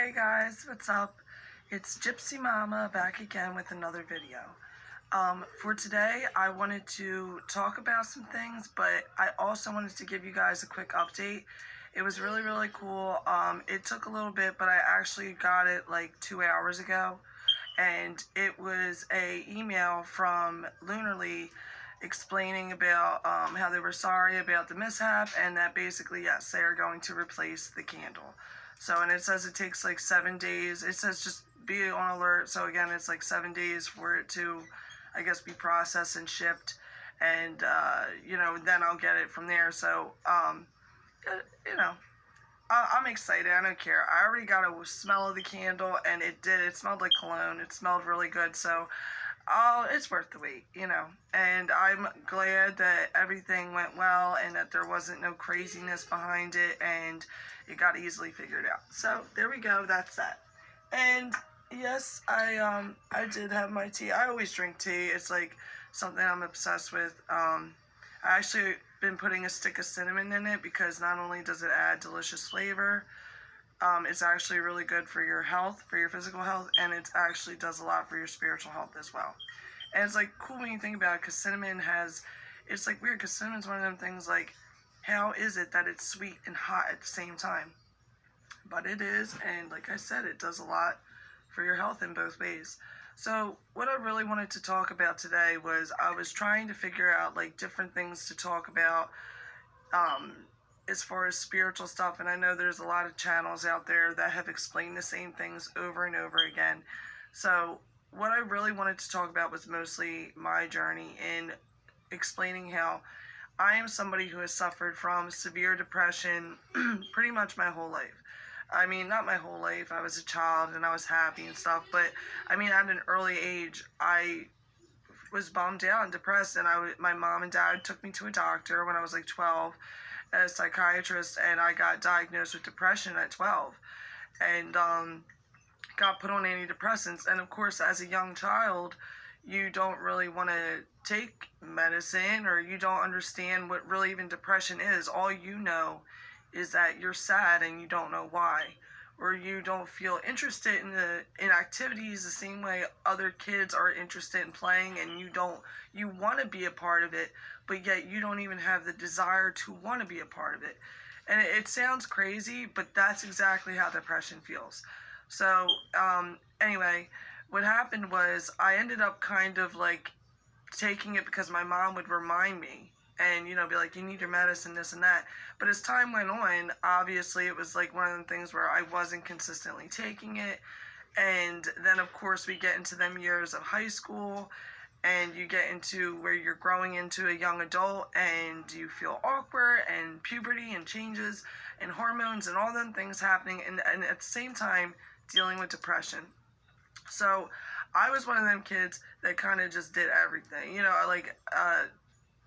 Hey guys, what's up? It's Gypsy Mama back again with another video. For today, I wanted to talk about some things, but I also wanted to give you guys a quick update. It was really, really cool. It took a little bit, but I actually got it like 2 hours ago. And it was a email from Lunarly explaining about how they were sorry about the mishap and that basically, yes, they are going to replace the candle. So, and it says it takes like 7 days. It says just be on alert. So again, it's like 7 days for it to, I guess, be processed and shipped. And, then I'll get it from there. So, you know, I'm excited. I don't care. I already got a smell of the candle, and it did. It smelled like cologne. It smelled really good. So, it's worth the wait, And I'm glad that everything went well and that there wasn't no craziness behind it, and it got easily figured out. So there we go. That's that. And yes, I did have my tea. I always drink tea. It's like something I'm obsessed with. I actually been putting a stick of cinnamon in it because not only does it add delicious flavor, it's actually really good for your health, for your physical health, and it actually does a lot for your spiritual health as well. And it's like cool when you think about it, because cinnamon it's like weird, because cinnamon's one of them things like, how is it that it's sweet and hot at the same time? But it is, and like I said, it does a lot for your health in both ways. So what I really wanted to talk about today was I was trying to figure out like different things to talk about as far as spiritual stuff, and I know there's a lot of channels out there that have explained the same things over and over again. So what I really wanted to talk about was mostly my journey in explaining how I am somebody who has suffered from severe depression pretty much my whole life. I mean, not my whole life. I was a child and I was happy and stuff, but I mean, at an early age, I was bummed out and depressed, and my mom and dad took me to a doctor when I was like 12, a psychiatrist, and I got diagnosed with depression at 12, and got put on antidepressants. And of course, as a young child, you don't really want to take medicine, or you don't understand what really even depression is. All you know is that you're sad and you don't know why, or you don't feel interested in activities the same way other kids are interested in playing, and you want to be a part of it, but yet you don't even have the desire to want to be a part of it. And it sounds crazy, but that's exactly how depression feels. So anyway, what happened was I ended up kind of like taking it because my mom would remind me and, be like, you need your medicine, this and that. But as time went on, obviously it was like one of the things where I wasn't consistently taking it. And then, of course, we get into them years of high school, and you get into where you're growing into a young adult, and you feel awkward, and puberty and changes and hormones and all them things happening, and at the same time dealing with depression. So I was one of them kids that kind of just did everything,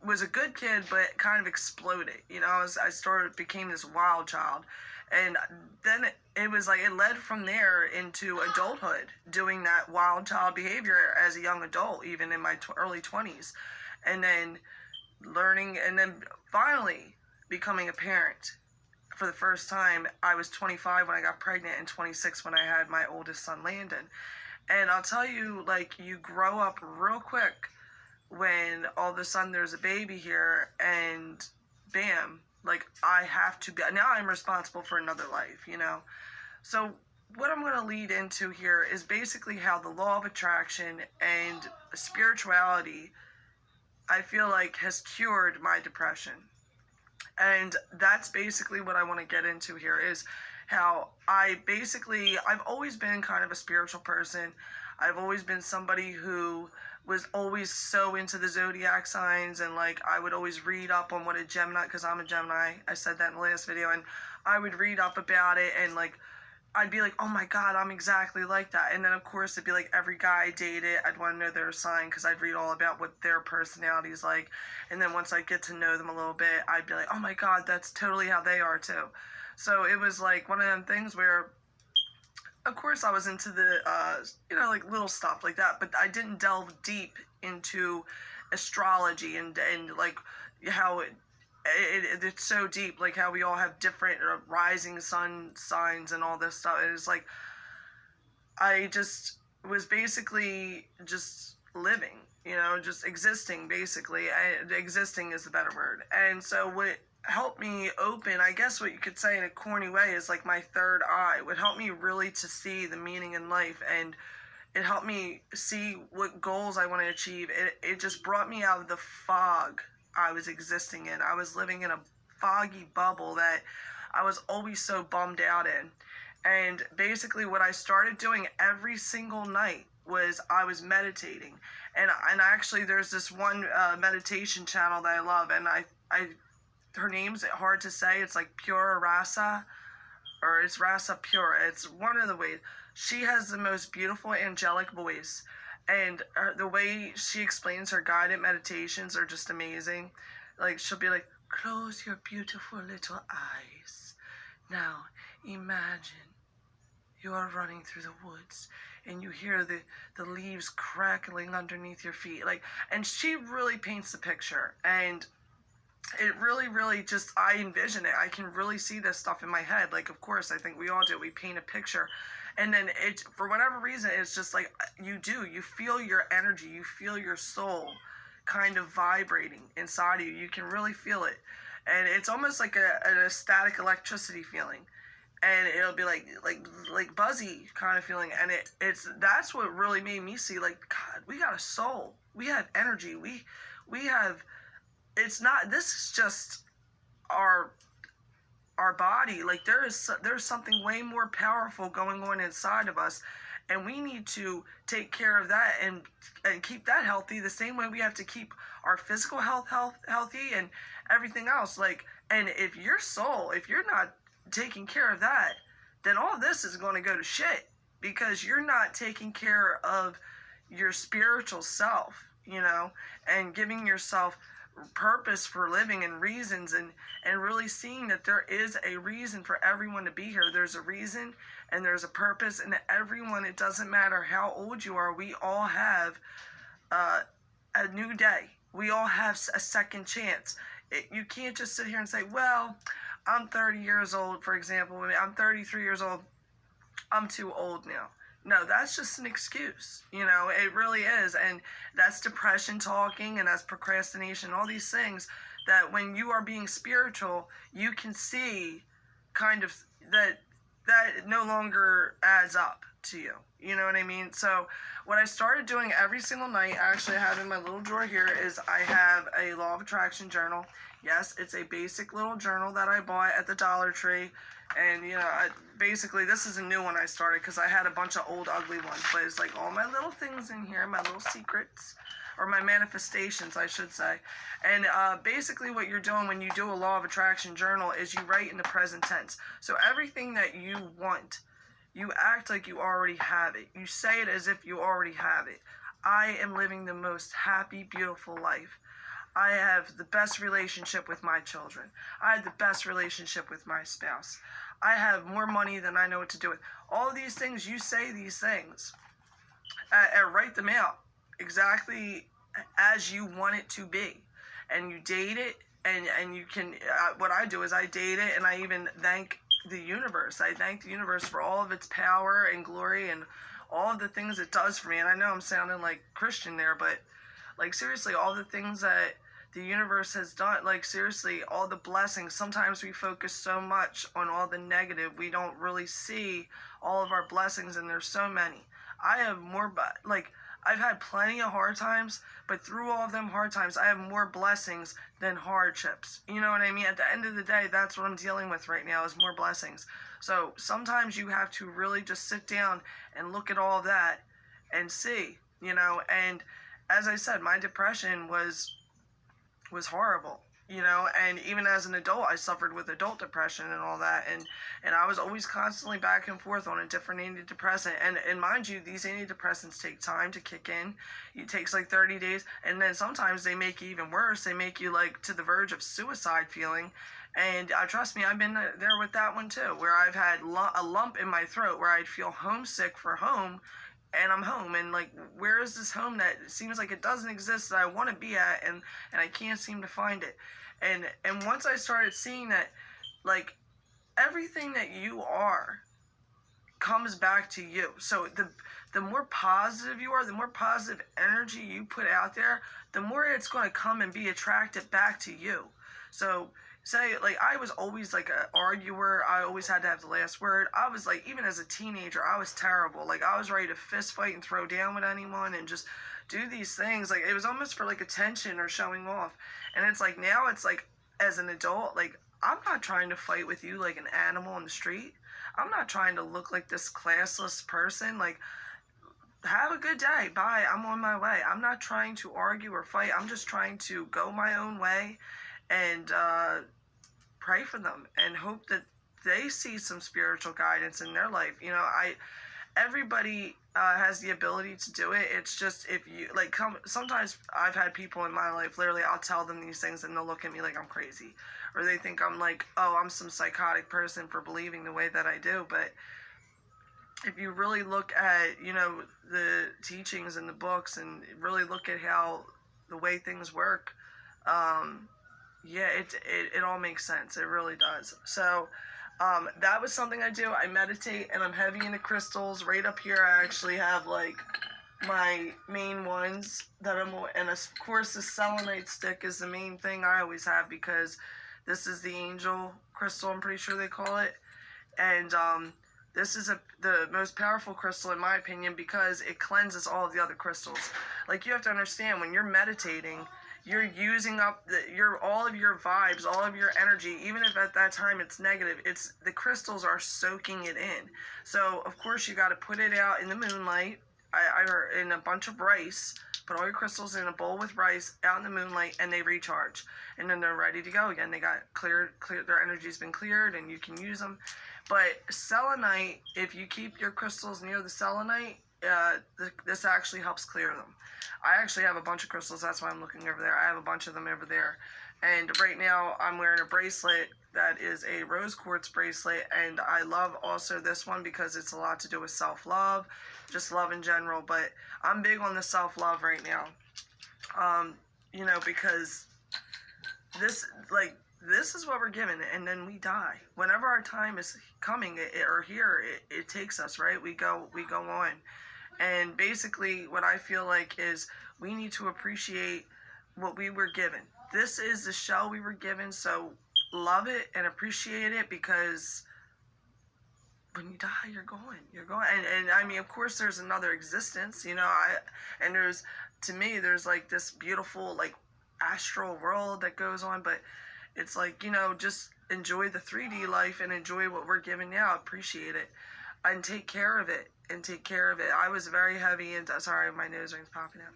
was a good kid, but kind of exploded. I became this wild child. And then it was like, it led from there into adulthood, doing that wild child behavior as a young adult, even in my early 20s. And then learning, and then finally becoming a parent. For the first time, I was 25 when I got pregnant, and 26 when I had my oldest son, Landon. And I'll tell you, like, you grow up real quick when all of a sudden there's a baby here, and bam, like, I have to be, now I'm responsible for another life, So what I'm going to lead into here is basically how the law of attraction and spirituality, I feel like, has cured my depression. And that's basically what I want to get into here, is how I've always been kind of a spiritual person. I've always been somebody who was always so into the zodiac signs, and like I would always read up on what a Gemini, because I'm a Gemini, I said that in the last video, and I would read up about it, and like I'd be like, oh my god, I'm exactly like that. And then of course it'd be like every guy I dated, I'd want to know their sign, because I'd read all about what their personality is like. And then once I get to know them a little bit, I'd be like, oh my god, that's totally how they are too. So it was like one of them things where, of course, I was into the, like little stuff like that, but I didn't delve deep into astrology and like how it's so deep, like how we all have different rising sun signs and all this stuff. It's like I just was basically just living, just existing, basically. Existing is the better word. And so what helped me open, I guess what you could say in a corny way, is like my third eye. What helped me really to see the meaning in life, and it helped me see what goals I want to achieve. It just brought me out of the fog I was existing in. I was living in a foggy bubble that I was always so bummed out in. And basically what I started doing every single night was I was meditating. And actually there's this one meditation channel that I love, and I her name's hard to say. It's like Pure Rasa, or it's Rasa Pure. It's one of the ways. She has the most beautiful angelic voice, and the way she explains her guided meditations are just amazing. Like, she'll be like, close your beautiful little eyes. Now, imagine you're running through the woods and you hear the leaves crackling underneath your feet. Like, and she really paints the picture, and it really just, I envision it. I can really see this stuff in my head. Like, of course, I think we all do. We paint a picture, and then it, for whatever reason, it's just like you feel your energy, you feel your soul kind of vibrating inside of you. You can really feel it, and it's almost like a static electricity feeling, and it'll be like buzzy kind of feeling, and that's what really made me see, like, God, we got a soul, we have energy, we have. It's not, this is just our body. Like, there's something way more powerful going on inside of us, and we need to take care of that and keep that healthy the same way we have to keep our physical health healthy and everything else. Like, and if your soul, if you're not taking care of that, then all this is going to go to shit, because you're not taking care of your spiritual self, and giving yourself purpose for living and reasons, and really seeing that there is a reason for everyone to be here. There's a reason and there's a purpose, and everyone, it doesn't matter how old you are, we all have a new day. We all have a second chance. You can't just sit here and say, well, I'm 30 years old, for example. I'm 33 years old. I'm too old now. No, that's just an excuse. It really is. And that's depression talking, and that's procrastination, all these things that when you are being spiritual, you can see kind of that no longer adds up to you. You know what I mean? So what I started doing every single night, actually I have in my little drawer here, is I have a Law of Attraction journal. Yes, it's a basic little journal that I bought at the Dollar Tree. And, basically, this is a new one I started because I had a bunch of old, ugly ones. But it's like all my little things in here, my little secrets, or my manifestations, I should say. And basically what you're doing when you do a Law of Attraction journal is you write in the present tense. So everything that you want, you act like you already have it. You say it as if you already have it. I am living the most happy, beautiful life. I have the best relationship with my children. I have the best relationship with my spouse. I have more money than I know what to do with. All of these things, you say these things and write them out exactly as you want it to be. And you date it, and you can, what I do is I date it, and I even thank the universe. I thank the universe for all of its power and glory and all of the things it does for me. And I know I'm sounding like Christian there, but like, seriously, all the things that the universe has done, like, seriously, all the blessings. Sometimes we focus so much on all the negative, we don't really see all of our blessings, and there's so many. I have more, like, I've had plenty of hard times, but through all of them hard times, I have more blessings than hardships. You know what I mean? At the end of the day, that's what I'm dealing with right now, is more blessings. So sometimes you have to really just sit down and look at all of that and see, and as I said, my depression was horrible, and even as an adult, I suffered with adult depression and all that, and I was always constantly back and forth on a different antidepressant, and mind you, these antidepressants take time to kick in. It takes like 30 days, and then sometimes they make you even worse. They make you like to the verge of suicide feeling, and trust me, I've been there with that one too, where I've had a lump in my throat, where I'd feel homesick for home. And I'm home, and like, where is this home that seems like it doesn't exist, that I want to be at, and I can't seem to find it. And once I started seeing that, like, everything that you are comes back to you. So the more positive you are, the more positive energy you put out there, the more it's going to come and be attracted back to you. So say, like, I was always like an arguer. I always had to have the last word. I was like, even as a teenager, I was terrible. Like, I was ready to fist fight and throw down with anyone and just do these things. Like, it was almost for like attention or showing off. And it's like, now it's like, as an adult, like, I'm not trying to fight with you like an animal in the street. I'm not trying to look like this classless person. Like, have a good day. Bye. I'm on my way. I'm not trying to argue or fight. I'm just trying to go my own way and pray for them and hope that they see some spiritual guidance in their life. You know, everybody has the ability to do it. It's just, if you like, sometimes I've had people in my life, literally, I'll tell them these things and they'll look at me like I'm crazy, or they think I'm like, oh, I'm some psychotic person for believing the way that I do. But if you really look at, you know, the teachings in the books and really look at how the way things work, yeah, it all makes sense. It really does. So that was something I do. I meditate, and I'm heavy into crystals. Right up here, I actually have like my main ones that and of course the selenite stick is the main thing I always have, because this is the angel crystal, I'm pretty sure they call it. And this is the most powerful crystal in my opinion, because it cleanses all of the other crystals. Like, you have to understand, when you're meditating, you're using up all of your vibes, all of your energy, even if at that time it's negative. It's the crystals are soaking it in. So of course you got to put it out in the moonlight. I heard in a bunch of rice. Put all your crystals in a bowl with rice out in the moonlight, and they recharge, and then they're ready to go again. They got clear. Their energy's been cleared, and you can use them. But selenite, if you keep your crystals near the selenite, this actually helps clear them. I actually have a bunch of crystals. That's why I'm looking over there. I have a bunch of them over there. And right now I'm wearing a bracelet that is a rose quartz bracelet. And I love also this one because it's a lot to do with self-love, just love in general. But I'm big on the self-love right now. You know, because this is what we're given, and then we die. Whenever our time is coming or here, it takes us, right? We go on. And basically what I feel like is we need to appreciate what we were given. This is the shell we were given, so love it and appreciate it, because when you die, you're going. And I mean, of course, there's another existence, you know, to me, there's like this beautiful, like, astral world that goes on, but it's like, you know, just enjoy the 3D life and enjoy what we're given now. Appreciate it and take care of it. I was very heavy into, sorry, my nose ring's popping out.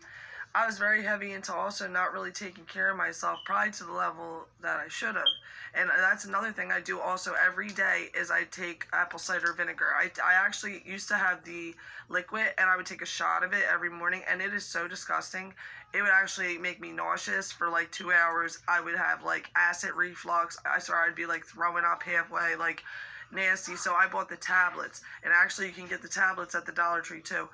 I was very heavy into also not really taking care of myself, probably to the level that I should have. And that's another thing I do also every day is I take apple cider vinegar. I actually used to have the liquid, and I would take a shot of it every morning, and it is so disgusting. It would actually make me nauseous for like 2 hours. I would have like acid reflux. I'd be like throwing up halfway, like nasty. So I bought the tablets, and actually you can get the tablets at the Dollar Tree too.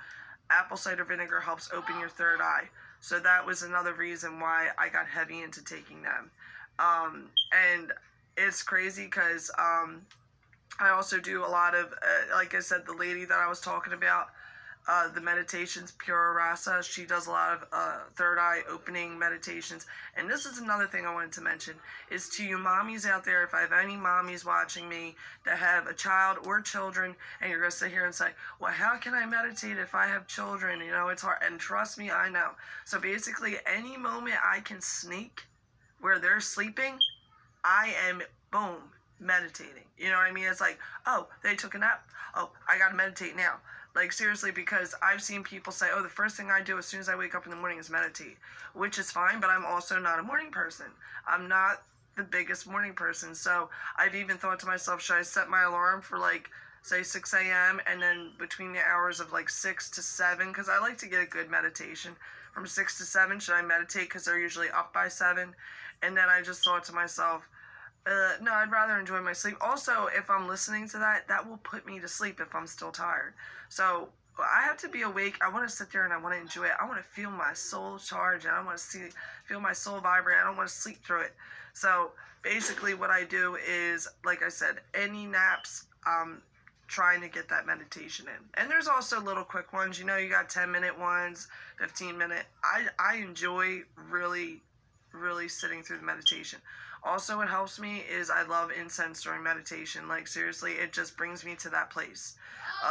Apple cider vinegar helps open your third eye. So that was another reason why I got heavy into taking them. And it's crazy because I also do a lot of, like I said, the lady that I was talking about, the meditations, Pura Rasa, she does a lot of third eye opening meditations. And this is another thing I wanted to mention, is to you mommies out there, if I have any mommies watching me that have a child or children, and you're going to sit here and say, well, how can I meditate if I have children? You know, it's hard. And trust me, I know. So basically, any moment I can sneak where they're sleeping, I am, boom, meditating. You know what I mean? It's like, oh, they took a nap. Oh, I got to meditate now. Like, seriously, because I've seen people say, oh, the first thing I do as soon as I wake up in the morning is meditate, which is fine, but I'm also not a morning person. I'm not the biggest morning person. So I've even thought to myself, should I set my alarm for, like, say 6 a.m. and then between the hours of, like, 6 to 7, because I like to get a good meditation. From 6 to 7, should I meditate because they're usually up by 7? And then I just thought to myself, no, I'd rather enjoy my sleep. Also, if I'm listening to that, that will put me to sleep if I'm still tired. So I have to be awake. I want to sit there and I want to enjoy it. I want to feel my soul charge, and I want to feel my soul vibrate. I don't want to sleep through it. So basically what I do is, like I said, any naps, trying to get that meditation in. And there's also little quick ones, you got 10-minute ones, 15-minute. I enjoy really sitting through the meditation. Also, what helps me is I love incense during meditation. Like, seriously, it just brings me to that place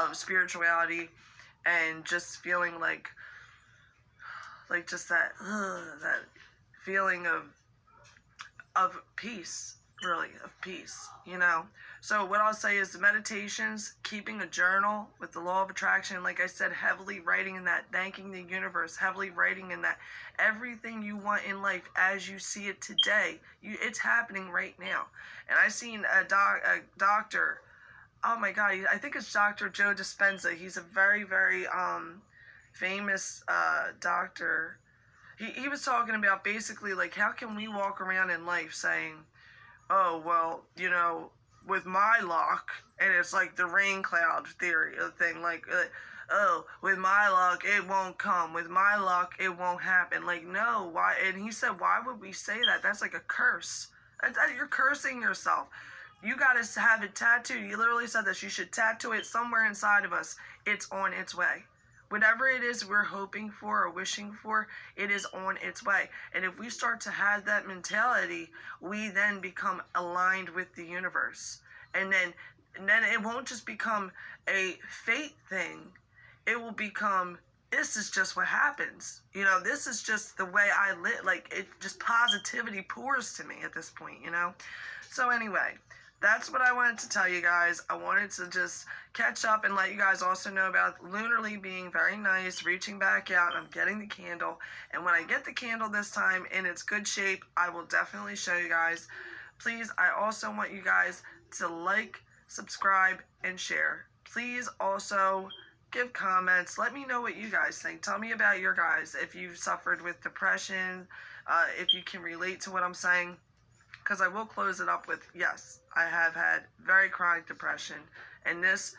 of spirituality and just feeling like just that feeling of peace, really, of peace, So what I'll say is the meditations, keeping a journal with the law of attraction, like I said, heavily writing in that, thanking the universe, heavily writing in that, everything you want in life as you see it today, it's happening right now. And I seen a doctor, oh my God, I think it's Dr. Joe Dispenza. He's a very, very famous doctor. He was talking about basically like, how can we walk around in life saying, oh, well, with my luck, and it's like the rain cloud theory thing, like, oh, with my luck, it won't come. With my luck, it won't happen. Like, no, why? And he said, why would we say that? That's like a curse. You're cursing yourself. You got to have it tattooed. You literally said that you should tattoo it somewhere inside of us. It's on its way. Whatever it is we're hoping for or wishing for, it is on its way. And if we start to have that mentality, we then become aligned with the universe. And then it won't just become a fate thing. It will become, this is just what happens. This is just the way I live. Like, it just, positivity pours to me at this point, So anyway, that's what I wanted to tell you guys. I wanted to just catch up and let you guys also know about Lunarly being very nice, reaching back out. I'm getting the candle. And when I get the candle this time in its good shape, I will definitely show you guys. Please, I also want you guys to like, subscribe, and share. Please also give comments. Let me know what you guys think. Tell me about your guys. If you've suffered with depression, if you can relate to what I'm saying. Because I will close it up with, yes, I have had very chronic depression, and this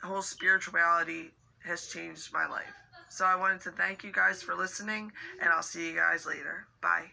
whole spirituality has changed my life. So I wanted to thank you guys for listening, and I'll see you guys later. Bye.